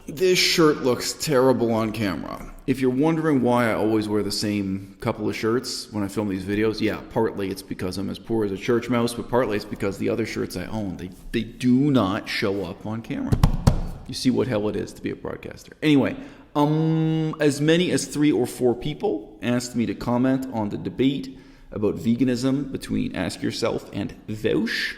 This shirt looks terrible on camera. If you're wondering why I always wear the same couple of shirts when I film these videos, yeah, partly it's because I'm as poor as a church mouse, but partly it's because the other shirts I own, they do not show up on camera. You see what hell it is to be a broadcaster. Anyway, as many as 3 or 4 people asked me to comment on the debate about veganism between Ask Yourself and Vaush.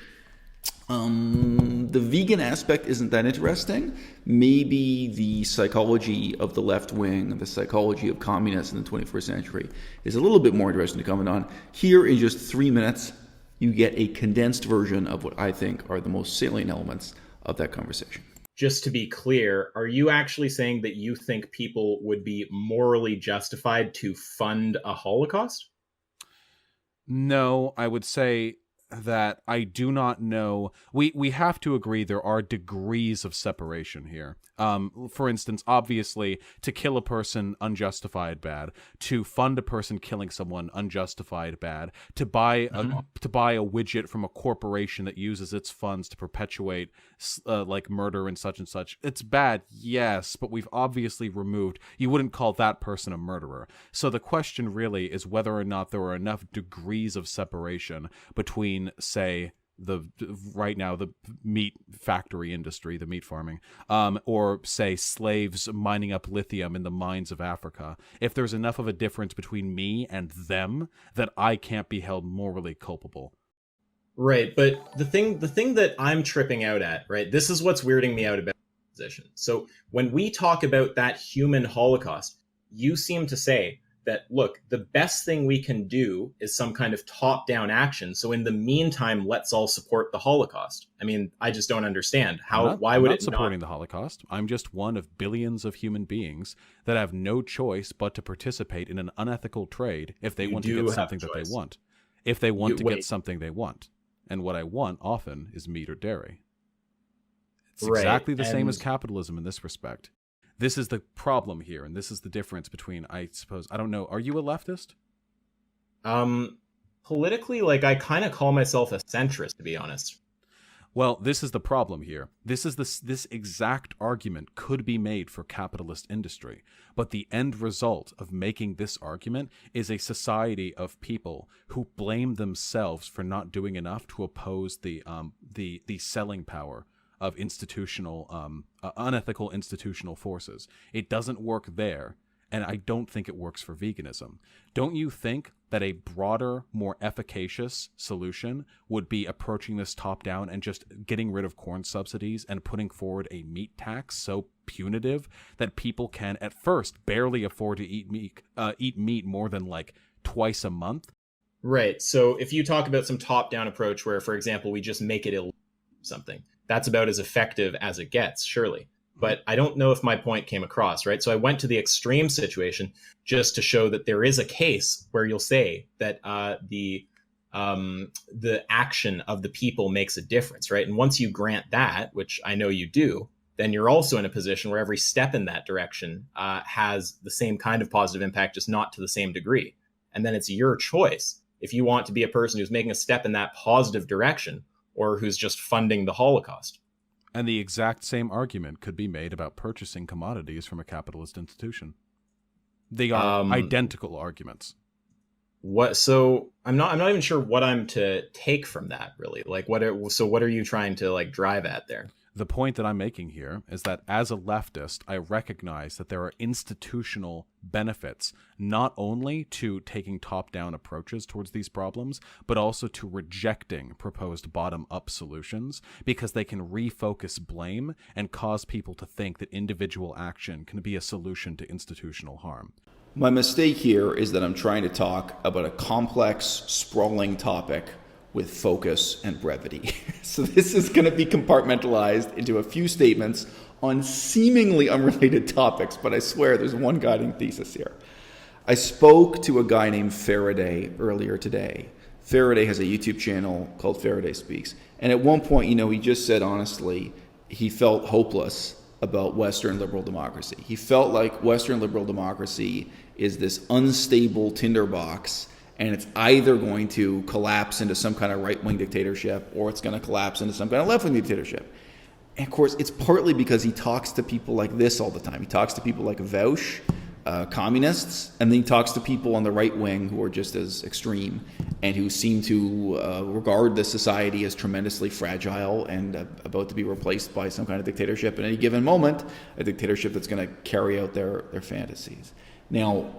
The vegan aspect isn't that interesting. Maybe the psychology of the left wing, the psychology of communists in the 21st century is a little bit more interesting to comment on. Here in just 3 minutes, you get a condensed version of what I think are the most salient elements of that conversation. Just to be clear, are you actually saying that you think people would be morally justified to fund a Holocaust? No, I would say that I do not know. We have to agree there are degrees of separation here. For instance, obviously, to kill a person, unjustified bad. To fund a person killing someone, unjustified bad. To buy a widget from a corporation that uses its funds to perpetuate like murder and such, it's bad, yes, but we've obviously removed. You wouldn't call that person a murderer. So the question really is whether or not there are enough degrees of separation between, say, the meat factory industry, the meat farming, or say slaves mining up lithium in the mines of Africa. If there's enough of a difference between me and them that I can't be held morally culpable. Right, but the thing that I'm tripping out at, right, this is what's weirding me out about the position. So when we talk about that human Holocaust, you seem to say that, look, the best thing we can do is some kind of top-down action. So in the meantime, let's all support the Holocaust. I mean, I just don't understand why would it not supporting the Holocaust? I'm just one of billions of human beings that have no choice but to participate in an unethical trade if they want to get something that they want. If they want to get something they want. And what I want often is meat or dairy. It's exactly the same as capitalism in this respect. This is the problem here, and this is the difference between, I suppose, I don't know, are you a leftist? Politically, like, I kind of call myself a centrist, to be honest. Well, this is the problem here. This exact argument could be made for capitalist industry, but the end result of making this argument is a society of people who blame themselves for not doing enough to oppose the selling power of unethical institutional forces. It doesn't work there, and I don't think it works for veganism. Don't you think that a broader, more efficacious solution would be approaching this top-down and just getting rid of corn subsidies and putting forward a meat tax so punitive that people can, at first, barely afford to eat meat more than, like, twice a month? Right. So if you talk about some top-down approach where, for example, we just make it illegal something, that's about as effective as it gets, surely. But I don't know if my point came across, right? So I went to the extreme situation just to show that there is a case where you'll say that the action of the people makes a difference, right? And once you grant that, which I know you do, then you're also in a position where every step in that direction has the same kind of positive impact, just not to the same degree. And then it's your choice if you want to be a person who's making a step in that positive direction or who's just funding the Holocaust. And the exact same argument could be made about purchasing commodities from a capitalist institution. They are identical arguments. What? So I'm not even sure what I'm to take from that, really. Like, what are you trying to, like, drive at there? The point that I'm making here is that as a leftist, I recognize that there are institutional benefits, not only to taking top-down approaches towards these problems, but also to rejecting proposed bottom-up solutions, because they can refocus blame and cause people to think that individual action can be a solution to institutional harm. My mistake here is that I'm trying to talk about a complex, sprawling topic with focus and brevity. So this is going to be compartmentalized into a few statements on seemingly unrelated topics, but I swear there's one guiding thesis here. I spoke to a guy named Faraday earlier today. Faraday has a YouTube channel called Faraday Speaks. And at one point, he just said honestly, he felt hopeless about Western liberal democracy. He felt like Western liberal democracy is this unstable tinderbox, and it's either going to collapse into some kind of right-wing dictatorship or it's going to collapse into some kind of left-wing dictatorship. And of course, it's partly because he talks to people like this all the time. He talks to people like Vaush, communists, and then he talks to people on the right wing who are just as extreme and who seem to regard the society as tremendously fragile and about to be replaced by some kind of dictatorship at any given moment, a dictatorship that's going to carry out their fantasies. Now,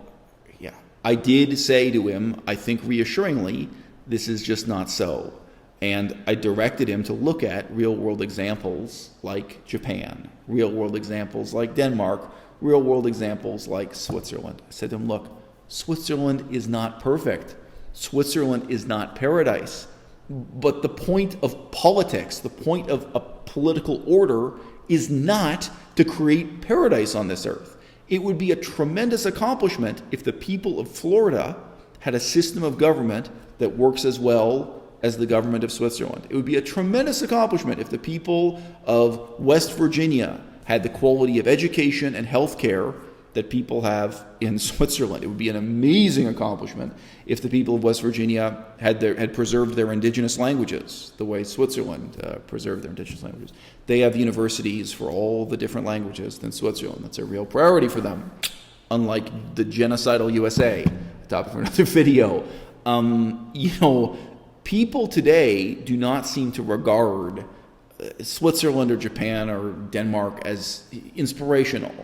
yeah, I did say to him, I think reassuringly, this is just not so. And I directed him to look at real-world examples like Japan, real-world examples like Denmark, real-world examples like Switzerland. I said to him, look, Switzerland is not perfect. Switzerland is not paradise. But the point of politics, the point of a political order, is not to create paradise on this earth. It would be a tremendous accomplishment if the people of Florida had a system of government that works as well as the government of Switzerland. It would be a tremendous accomplishment if the people of West Virginia had the quality of education and health care that people have in Switzerland. It would be an amazing accomplishment if the people of West Virginia had preserved their indigenous languages the way Switzerland preserved their indigenous languages. They have universities for all the different languages than Switzerland. That's a real priority for them, unlike the genocidal USA, a topic for another video. People today do not seem to regard Switzerland or Japan or Denmark as inspirational.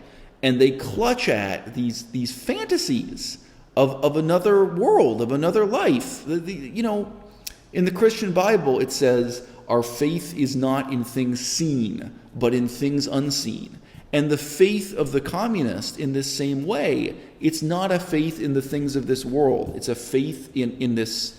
And they clutch at these fantasies of another world, of another life. In the Christian Bible, it says, our faith is not in things seen, but in things unseen. And the faith of the communist, in this same way, it's not a faith in the things of this world. It's a faith in this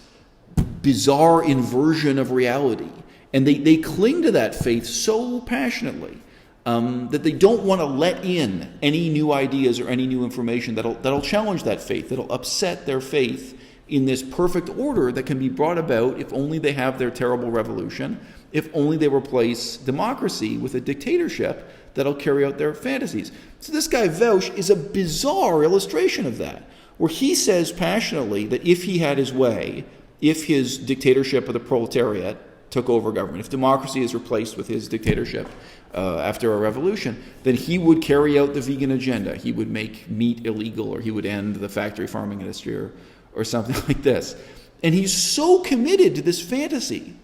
bizarre inversion of reality. And they cling to that faith so passionately that they don't want to let in any new ideas or any new information that'll challenge that faith, that'll upset their faith in this perfect order that can be brought about if only they have their terrible revolution, if only they replace democracy with a dictatorship that'll carry out their fantasies. So this guy Vaush is a bizarre illustration of that, where he says passionately that if he had his way, if his dictatorship of the proletariat took over government, if democracy is replaced with his dictatorship after a revolution, then he would carry out the vegan agenda. He would make meat illegal, or he would end the factory farming industry, or something like this. And he's so committed to this fantasy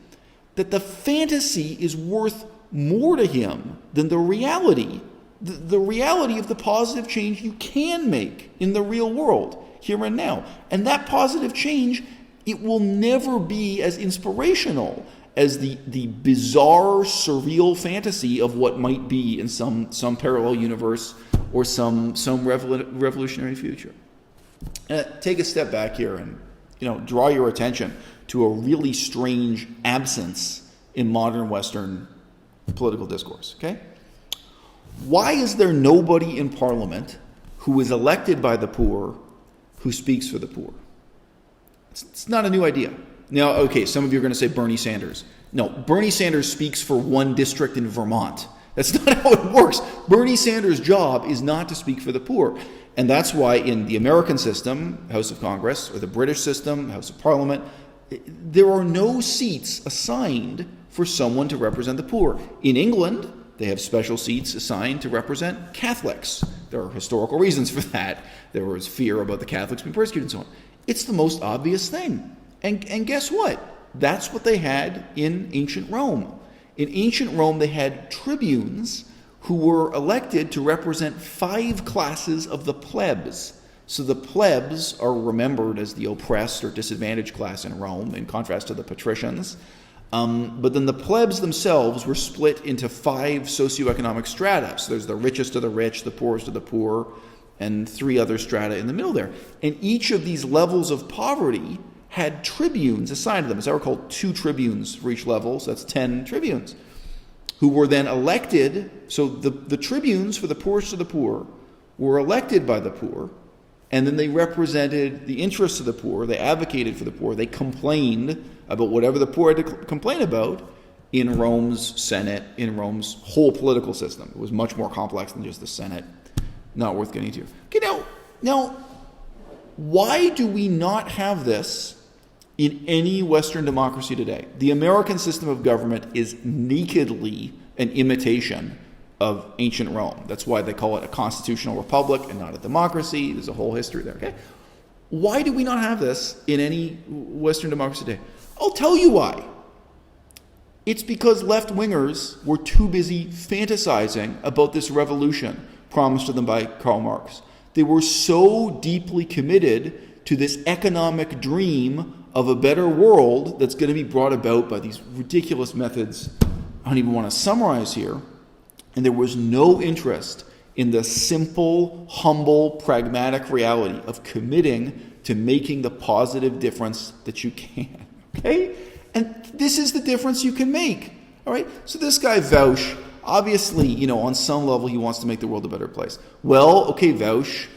that the fantasy is worth more to him than the reality, the reality of the positive change you can make in the real world, here and now. And that positive change, it will never be as inspirational as the bizarre, surreal fantasy of what might be in some parallel universe or some revolutionary future. Take a step back here and draw your attention to a really strange absence in modern Western political discourse. Okay, why is there nobody in Parliament who is elected by the poor who speaks for the poor? It's not a new idea. Now, okay, some of you are going to say Bernie Sanders. No, Bernie Sanders speaks for one district in Vermont. That's not how it works. Bernie Sanders' job is not to speak for the poor. And that's why in the American system, House of Congress, or the British system, House of Parliament, there are no seats assigned for someone to represent the poor. In England, they have special seats assigned to represent Catholics. There are historical reasons for that. There was fear about the Catholics being persecuted and so on. It's the most obvious thing. And guess what? That's what they had in ancient Rome. In ancient Rome, they had tribunes who were elected to represent 5 classes of the plebs. So the plebs are remembered as the oppressed or disadvantaged class in Rome, in contrast to the patricians. But then the plebs themselves were split into 5 socioeconomic strata. So there's the richest of the rich, the poorest of the poor, and 3 other strata in the middle there. And each of these levels of poverty had tribunes assigned to them. As I recall, 2 tribunes for each level, so that's 10 tribunes, who were then elected. So the tribunes for the poorest of the poor were elected by the poor, and then they represented the interests of the poor, they advocated for the poor, they complained about whatever the poor had to complain about in Rome's Senate, in Rome's whole political system. It was much more complex than just the Senate. Not worth getting into. Okay, now, why do we not have this in any Western democracy today? The American system of government is nakedly an imitation of ancient Rome. That's why they call it a constitutional republic and not a democracy. There's a whole history there, okay? Why do we not have this in any Western democracy today? I'll tell you why. It's because left-wingers were too busy fantasizing about this revolution promised to them by Karl Marx. They were so deeply committed to this economic dream of a better world that's going to be brought about by these ridiculous methods I don't even want to summarize here. And there was no interest in the simple, humble, pragmatic reality of committing to making the positive difference that you can. Okay? And this is the difference you can make. All right? So this guy, Vaush, obviously, on some level, he wants to make the world a better place. Well, okay, Vaush,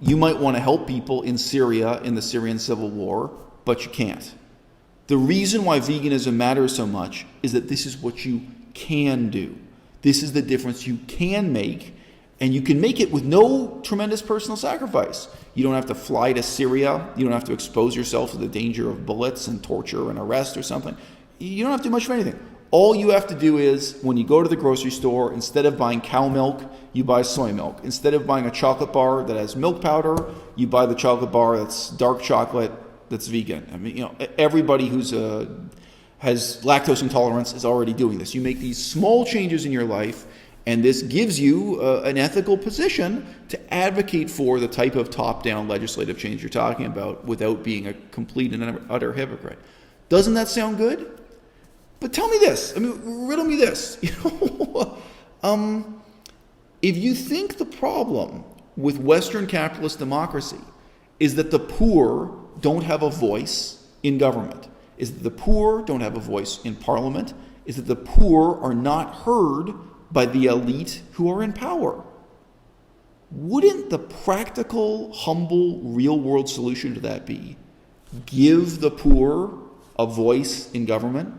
you might want to help people in Syria in the Syrian civil war, but you can't. The reason why veganism matters so much is that this is what you can do. This is the difference you can make, and you can make it with no tremendous personal sacrifice. You don't have to fly to Syria. You don't have to expose yourself to the danger of bullets and torture and arrest or something. You don't have to do much of anything. All you have to do is, when you go to the grocery store, instead of buying cow milk, you buy soy milk. Instead of buying a chocolate bar that has milk powder, you buy the chocolate bar that's dark chocolate that's vegan. I mean, everybody who's has lactose intolerance is already doing this. You make these small changes in your life, and this gives you an ethical position to advocate for the type of top-down legislative change you're talking about without being a complete and utter hypocrite. Doesn't that sound good? But tell me this. I mean, riddle me this. If you think the problem with Western capitalist democracy is that the poor don't have a voice in government, is that the poor don't have a voice in parliament, is that the poor are not heard by the elite who are in power, wouldn't the practical, humble, real-world solution to that be give the poor a voice in government?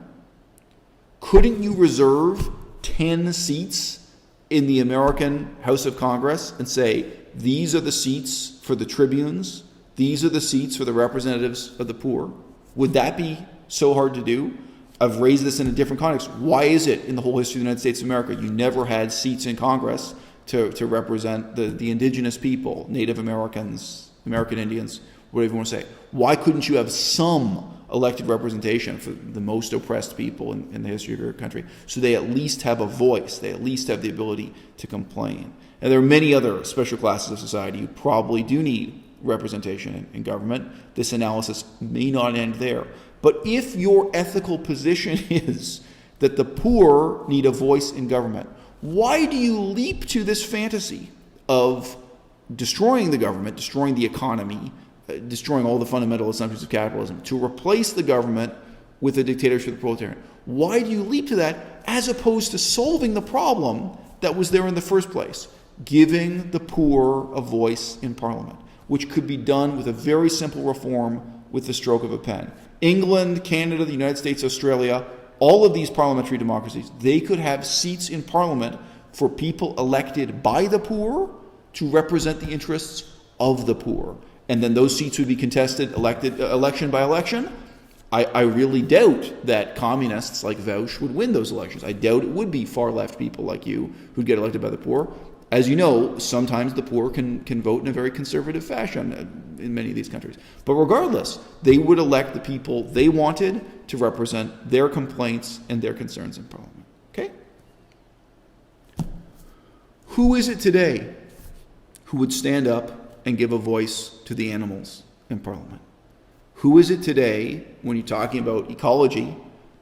Couldn't you reserve 10 seats in the American House of Congress and say, these are the seats for the tribunes, these are the seats for the representatives of the poor? Would that be so hard to do? I've raised this in a different context. Why is it in the whole history of the United States of America you never had seats in Congress to represent the indigenous people, Native Americans, American Indians, whatever you want to say? Why couldn't you have some elected representation for the most oppressed people in the history of your country, so they at least have a voice, they at least have the ability to complain? And there are many other special classes of society who probably do need representation in government. This analysis may not end there. But if your ethical position is that the poor need a voice in government, why do you leap to this fantasy of destroying the government, destroying the economy, destroying all the fundamental assumptions of capitalism, to replace the government with a dictatorship of the proletariat? Why do you leap to that as opposed to solving the problem that was there in the first place? Giving the poor a voice in parliament, which could be done with a very simple reform with the stroke of a pen. England, Canada, the United States, Australia, all of these parliamentary democracies, they could have seats in parliament for people elected by the poor to represent the interests of the poor. And then those seats would be contested election by election. I really doubt that communists like Vaush would win those elections. I doubt it would be far left people like you who'd get elected by the poor. As you know, sometimes the poor can vote in a very conservative fashion in many of these countries. But regardless, they would elect the people they wanted to represent their complaints and their concerns in Parliament. Okay? Who is it today who would stand up and give a voice to the animals in Parliament? Who is it today, when you're talking about ecology,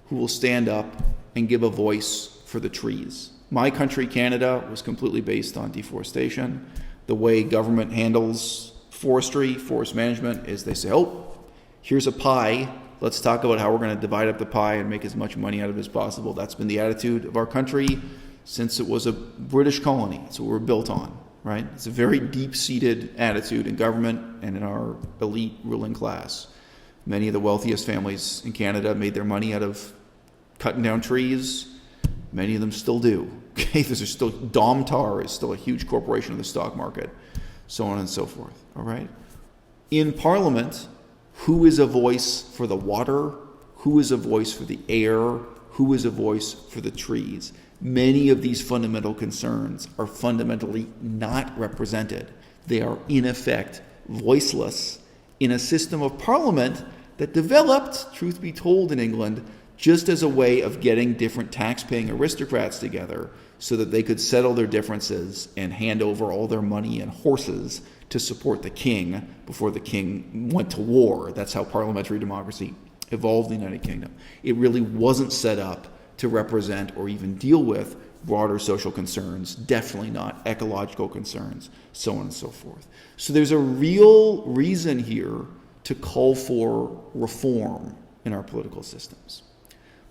who will stand up and give a voice for the trees? My country, Canada, was completely based on deforestation. The way government handles forestry, forest management, is they say, oh, here's a pie. Let's talk about how we're going to divide up the pie and make as much money out of it as possible. That's been the attitude of our country since it was a British colony. That's what we're built on, right? It's a very deep-seated attitude in government and in our elite ruling class. Many of the wealthiest families in Canada made their money out of cutting down trees. Many of them still do. Okay, there's still Domtar is still a huge corporation in the stock market, so on and so forth. All right. In Parliament, who is a voice for the water? Who is a voice for the air? Who is a voice for the trees? Many of these fundamental concerns are fundamentally not represented. They are, in effect, voiceless in a system of parliament that developed, truth be told, in England, just as a way of getting different tax-paying aristocrats together so that they could settle their differences and hand over all their money and horses to support the king before the king went to war. That's how parliamentary democracy evolved in the United Kingdom. It really wasn't set up to represent or even deal with broader social concerns, definitely not ecological concerns, so on and so forth. So there's a real reason here to call for reform in our political systems.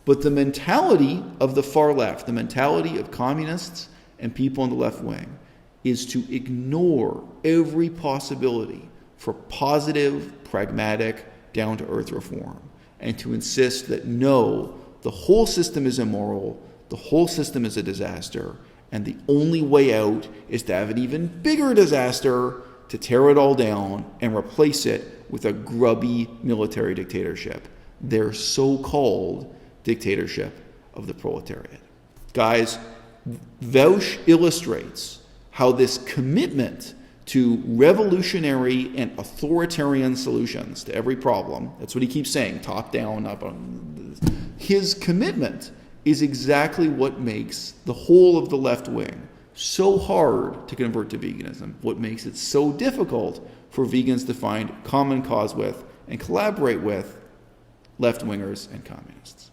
But the mentality of the far left, the mentality of communists and people on the left wing, is to ignore every possibility for positive, pragmatic, down-to-earth reform, and to insist that no, the whole system is immoral, the whole system is a disaster, and the only way out is to have an even bigger disaster, to tear it all down and replace it with a grubby military dictatorship, their so-called dictatorship of the proletariat. Guys, Vaush illustrates how this commitment to revolutionary and authoritarian solutions to every problem, that's what he keeps saying, top down, up on, his commitment is exactly what makes the whole of the left wing so hard to convert to veganism, what makes it so difficult for vegans to find common cause with and collaborate with left-wingers and communists.